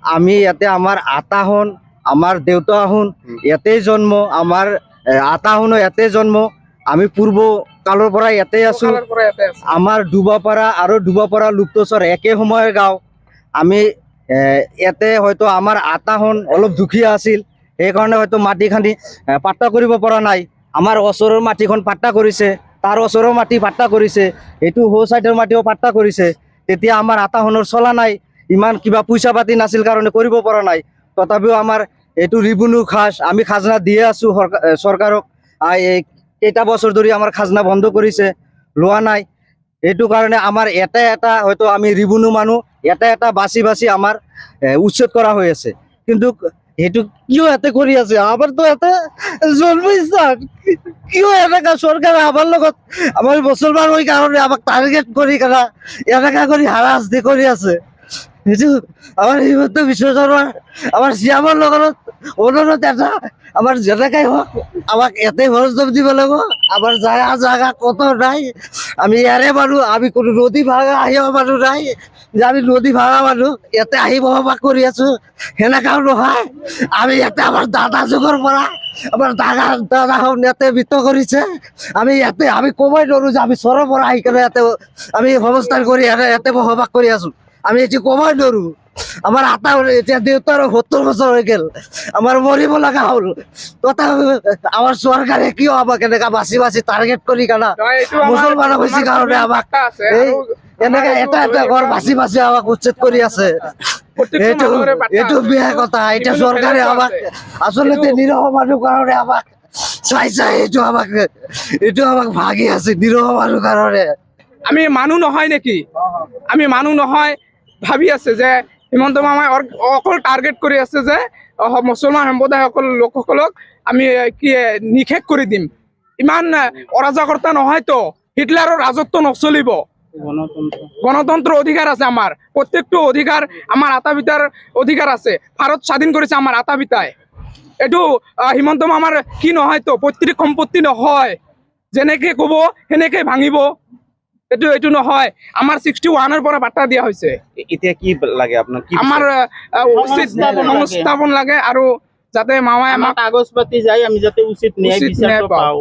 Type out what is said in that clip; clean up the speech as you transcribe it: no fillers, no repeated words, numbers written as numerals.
আমি ইয়াতে আমাৰ আতাহন আমাৰ দেউতাহন ইয়াতে জন্ম আমাৰ আতাহনো ইয়াতে জন্ম আমি পূৰ্ব কালৰ পৰা ইয়াতে আছো আমাৰ ডুবাপাৰা আৰু ডুবাপাৰা লুপ্তচৰ একে সময়ৰ গাঁও আমি ইয়াতে হয়তো আমাৰ আতাহন অলপ দুখীয়া আছিল সেইকাৰণে হয়তো মাটি খান্দি পাট্টা কৰিব পৰা নাই আমাৰ ওচৰৰ মাটিখন পাট্টা কৰিছে তাৰ ওচৰৰ মাটি পাট্টা কৰিছে এইটো সৌ চাইডৰ মাটিও পাট্টা কৰিছে তেতিয়া আমাৰ আতাহনৰ চলা নাই ইমান কিবা পইচা পাতি নাছিল কাৰণে কৰিব পৰা নাই তথাপিও আমাৰ এইটো ৰিবুনু খাজ আমি খাজনা দিয়ে আছো চৰকাৰক কেইটা বছৰ ধৰি আমাৰ খাজনা বন্ধ কৰিছে লোৱা নাই এইটো কাৰণে আমাৰ এটা হয়তো আমি ৰিবুনু মানুহ এটা বাছি বাছি আমাৰ উচ্ছেদ কৰা হৈ আছে কিন্তু সেইটো কিয় এতে কৰি আছে আমাৰতো এতে জন্মস্থান কিয় এনেকা চৰকাৰে আমাৰ লগত আমাৰ মুছলমান হৈ কাৰণে আমাক টাৰ্গেট কৰি কেনা এনেকা কৰি হাৰাশাস্তি কৰি আছে সেইটো আমাৰ হিমন্ত বিশ্ব শৰ্মা আমাৰ চিয়ামৰ লগত অনুৰোধ এটা আমাৰ যেনেকাই হওক আমাক ইয়াতে ভৰসা দিব লাগিব আমাৰ জাগা কত নাই আমি ইয়াৰে মানুহ আমি কোনো নদী ভাঙা আহিব মানুহ নাই যে আমি নদী ভাঙা মানুহ ইয়াতে আহি বসবাস কৰি আছো সেনেকাও নহয় আমি ইয়াতে আমাৰ দাদা যুগৰ পৰা আমাৰ দাদাখন ইয়াতে বিত্ত কৰিছে আমি ইয়াতে আমি কবই নোৱাৰো যে আমি চৰৰ পৰা আহি কেনে ইয়াতে আমি অৱস্থান কৰি ইয়াতে বসবাস কৰি আছো আমি এটি কবই নোৱাৰো আমাৰ আটা এতিয়া দেউতাৰ 70 বছৰ হৈ গেল আমাৰ মৰিব লগা হ'ল তথাপি আমাৰ চৰকাৰে কিয় আমাক এনেকা বাছি বাছি টাৰ্গেট কৰি কেনা মুছলমানক বেছি কাৰণে আমাক এনেকে এটা ঘৰ বাছি বাছি আমাক উচ্ছেদ কৰি আছে এইটো বেয়া কথা এতিয়া চৰকাৰে আমাক আচলতে নিৰহ মানুহ কাৰণে আমাক চাইছে এইটো আমাক ভাগি আছে নিৰহ মানুহ কাৰণে আমি মানুহ নহয় নেকি আমি মানুহ নহয় ভাবি আছে যে হিমন্ত মামাই অকল টাৰ্গেট কৰি আছে যে মুছলমান সম্প্ৰদায়সকল লোকসকলক আমি কি নিষেধ কৰি দিম ইমান অৰাজকতা নহয়তো হিটলাৰৰ ৰাজত্ব নচলিব গণতন্ত্ৰ অধিকাৰ আছে আমাৰ প্ৰত্যেকটো অধিকাৰ আমাৰ আতা পিতাৰ অধিকাৰ আছে ভাৰত স্বাধীন কৰিছে আমাৰ আতা পিতাই এইটো হিমন্ত মামাৰ কি নহয়তো পৈতৃক সম্পত্তি নহয় যেনেকে ক'ব সেনেকে ভাঙিব এইটো নহয় আমাৰ 61ৰ পৰা বাৰ্তা দিয়া হৈছে এতিয়া কি লাগে আপোনাক কি আমাৰ উচিত সংস্থাপন লাগে আৰু যাতে মামাই আমাক কাগজ পাতি যায় আমি যাতে উচিত ন্যায় বিচাৰ পাওঁ